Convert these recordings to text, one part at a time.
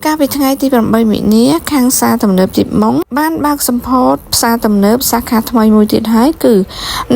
ការពីថ្ងៃទី8មីនាខាងសាទំនើបជីបម៉ុងបានបើកសម្ពោធផ្សារទំនើបសាខាថ្មីមួយទៀតហើយគឺ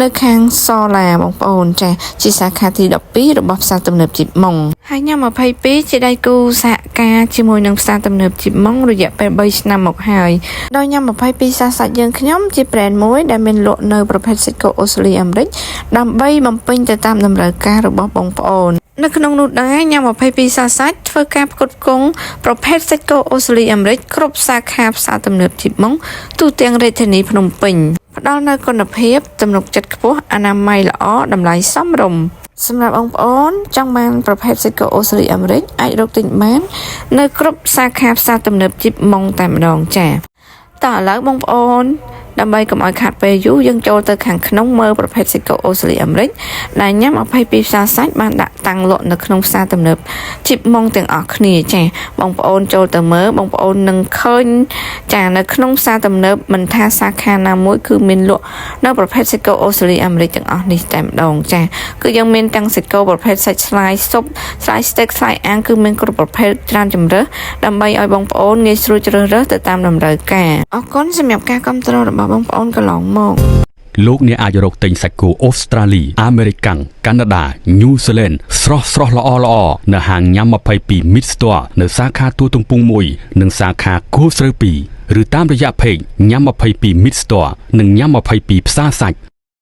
នៅខាងសឡាបងប្អូនចាជាសាខាទី12របស់ផ្សារទំនើបជីបម៉ុងហើយញ៉ាំ22ជាដៃគូសហការជាមួយនឹងផ្សារទំនើបជីបម៉ុងរយៈពេល3ឆ្នាំមកហើយដោយញ៉ាំ22សាសាច់យើងខ្ញុំជា brand មួយដែលមានលក់នៅប្រភេទសាច់គោអូស្ត្រាលីអាមេរិកដើម្បីបំពេញទៅតាមតម្រូវការរបស់បងប្អូននៅក្នុងនោះដែរញ៉ាំ22សាសាច់ធ្វើការផ្គត់ផ្គង់ប្រភេទសាច់គោអូស្ត្រាលីអាមេរិកគ្រប់សាខាផ្សារទំនើបជីបម៉ុងទូទាំងរាជធានីភ្នំពេញផ្ដល់នូវគុណភាពទំនុកចិត្តខ្ពស់អនាម័យល្អតម្លៃសមរម្យសម្រាប់បងប្អូនចង់បានប្រភេទសាច់គោអូស្ត្រាលីអាមេរិកអាចរកទិញបាននៅគ្រប់សាខាផ្សារទំនើបជីបម៉ុងតែម្ដងចា៎តោះឥឡូវបងប្អូនដើម្បីកុំឲ្យខាត់ពេលយូរយើងចូលទៅខាងក្នុងមើលប្រភេទសាច់គោអូស្ត្រាលីអាមេរិកដែលញ៉ាំ22ផ្សារសាច់បានដាក់តាំងលក់នៅក្នុងផ្សារទំនើបជីបម៉ុងទាំងអស់គ្នាចាបងប្អូនចូលទៅមើលបងប្អូននឹងឃើញចានៅក្នុងផ្សារទំនើបមិនថាសាខាណាមួយគឺមានលក់នៅប្រភេទសាច់គោអូស្ត្រាលីអាមេរិកទាំងអស់នេះតែម្ដងចាគឺយើងមានទាំងសាច់គោប្រភេទសាច់ស្លាយស៊ុបស្លាយស្តេកស្លាយអាំងគឺមានគ្រប់ប្រភេទច្រើនជម្រើសដើម្បីឲ្យបងប្អូនងាយស្រួលជ្រើសរើសទៅតាមតម្រូវការអរគុណសម្រាប់ការគាំទ្ររបស់បងប្អូនកន្លងមកលោកអ្នកអាចរកទិញសាច់គោអូស្ត្រាលីអាមេរិកាំងកាណាដាញូហ្សេឡង់ស្រស់ល្អនៅហាងញ៉ាំ22 Mid Store នៅសាខាទួលទំពូង1និងសាខាគោស្រូវ2ឬតាមរយៈ page ញ៉ាំ22 Mid Store និងញ៉ាំ22ផ្សារសាច់